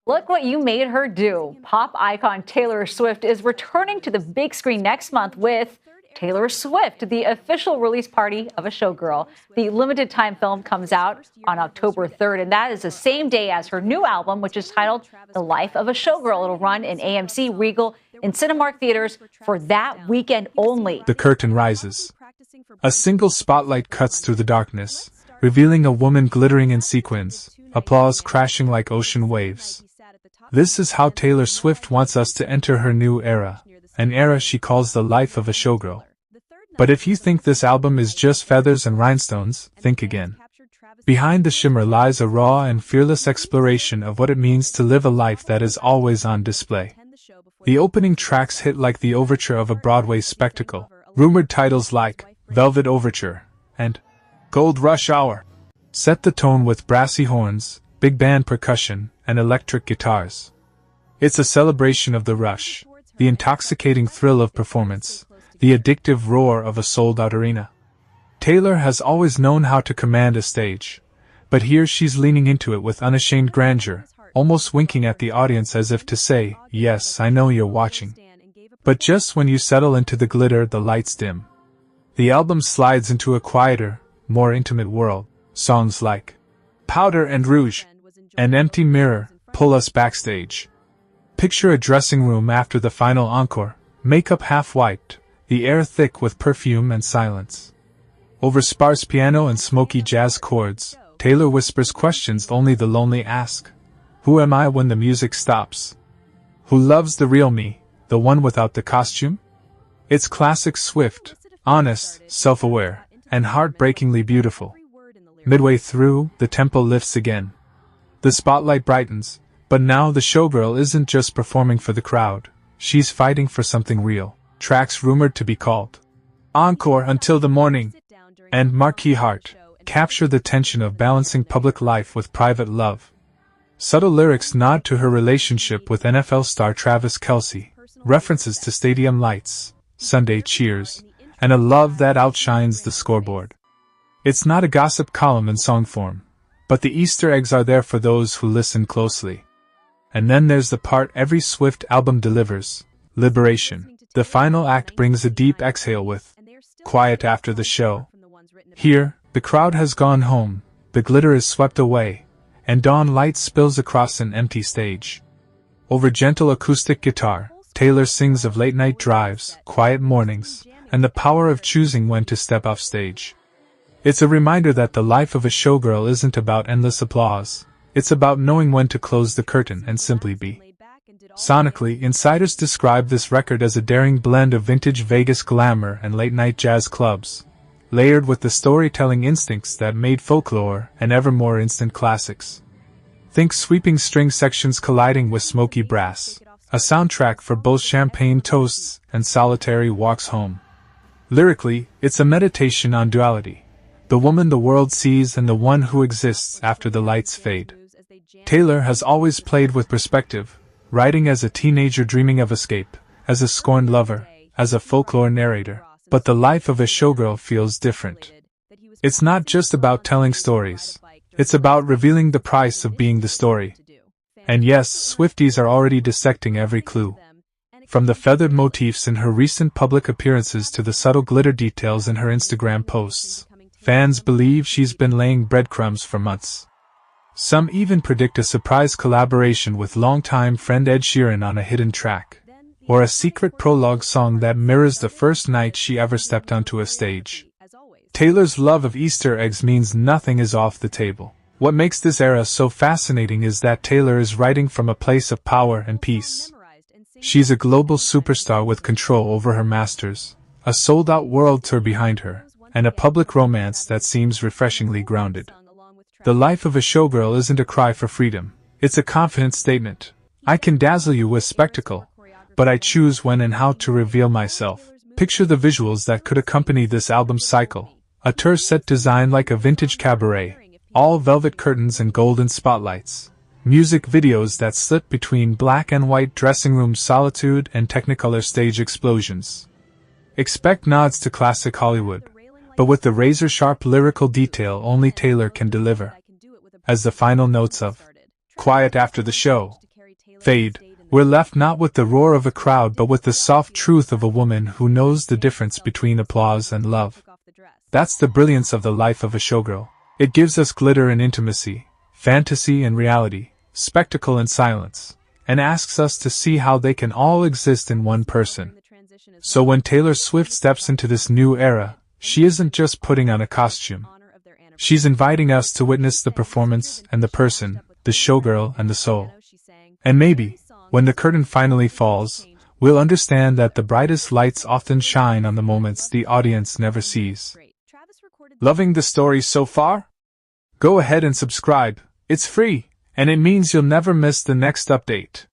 Look what you made her do. Pop icon Taylor Swift is returning to the big screen next month with Taylor Swift, the official release party of A Showgirl. The limited time film comes out on October 3rd, and that is the same day as her new album, which is titled The Life of a Showgirl. It'll run in AMC, Regal, and Cinemark theaters for that weekend only. The curtain rises. A single spotlight cuts through the darkness, revealing a woman glittering in sequins, applause crashing like ocean waves. This is how Taylor Swift wants us to enter her new era, an era she calls the life of a showgirl. But if you think this album is just feathers and rhinestones, think again. Behind the shimmer lies a raw and fearless exploration of what it means to live a life that is always on display. The opening tracks hit like the overture of a Broadway spectacle. Rumored titles like Velvet Overture and Gold Rush Hour set the tone with brassy horns, big band percussion, and electric guitars. It's a celebration of the rush, the intoxicating thrill of performance, the addictive roar of a sold-out arena. Taylor has always known how to command a stage, but here she's leaning into it with unashamed grandeur, almost winking at the audience as if to say, "Yes, I know you're watching." But just when you settle into the glitter, the lights dim. The album slides into a quieter, more intimate world. Songs like Powder and Rouge and Empty Mirror pull us backstage. Picture a dressing room after the final encore, makeup half wiped, the air thick with perfume and silence. Over sparse piano and smoky jazz chords, Taylor whispers questions only the lonely ask. Who am I when the music stops? Who loves the real me, the one without the costume? It's classic Swift, honest, self-aware, and heartbreakingly beautiful. Midway through, the tempo lifts again. The spotlight brightens, but now the showgirl isn't just performing for the crowd, she's fighting for something real. Tracks rumored to be called Encore Until the Morning and Marquee Heart capture the tension of balancing public life with private love. Subtle lyrics nod to her relationship with NFL star Travis Kelce, references to stadium lights, Sunday cheers, and a love that outshines the scoreboard. It's not a gossip column in song form, but the Easter eggs are there for those who listen closely. And then there's the part every Swift album delivers, Liberation. The final act brings a deep exhale with Quiet After the Show. Here, the crowd has gone home, the glitter is swept away, and dawn light spills across an empty stage. Over gentle acoustic guitar, Taylor sings of late-night drives, quiet mornings, and the power of choosing when to step off stage. It's a reminder that the life of a showgirl isn't about endless applause, it's about knowing when to close the curtain and simply be. Sonically, insiders describe this record as a daring blend of vintage Vegas glamour and late-night jazz clubs, layered with the storytelling instincts that made folklore and ever more instant classics. Think sweeping string sections colliding with smoky brass, a soundtrack for both champagne toasts and solitary walks home. Lyrically, it's a meditation on duality. The woman the world sees and the one who exists after the lights fade. Taylor has always played with perspective, writing as a teenager dreaming of escape, as a scorned lover, as a folklore narrator. But the life of a showgirl feels different. It's not just about telling stories. It's about revealing the price of being the story. And yes, Swifties are already dissecting every clue. From the feathered motifs in her recent public appearances to the subtle glitter details in her Instagram posts, fans believe she's been laying breadcrumbs for months. Some even predict a surprise collaboration with longtime friend Ed Sheeran on a hidden track, or a secret prologue song that mirrors the first night she ever stepped onto a stage. Taylor's love of Easter eggs means nothing is off the table. What makes this era so fascinating is that Taylor is writing from a place of power and peace. She's a global superstar with control over her masters, a sold-out world tour behind her, and a public romance that seems refreshingly grounded. The life of a showgirl isn't a cry for freedom, it's a confident statement. I can dazzle you with spectacle, but I choose when and how to reveal myself. Picture the visuals that could accompany this album's cycle. A tour set designed like a vintage cabaret, all velvet curtains and golden spotlights. Music videos that slip between black and white dressing room solitude and Technicolor stage explosions. Expect nods to classic Hollywood, but with the razor-sharp lyrical detail only Taylor can deliver. As the final notes of Quiet After the Show fade, we're left not with the roar of a crowd but with the soft truth of a woman who knows the difference between applause and love. That's the brilliance of the life of a showgirl. It gives us glitter and intimacy, fantasy and reality, spectacle and silence, and asks us to see how they can all exist in one person. So when Taylor Swift steps into this new era, she isn't just putting on a costume. She's inviting us to witness the performance and the person, the showgirl and the soul. And maybe, when the curtain finally falls, we'll understand that the brightest lights often shine on the moments the audience never sees. Loving the story so far? Go ahead and subscribe. It's free, and it means you'll never miss the next update.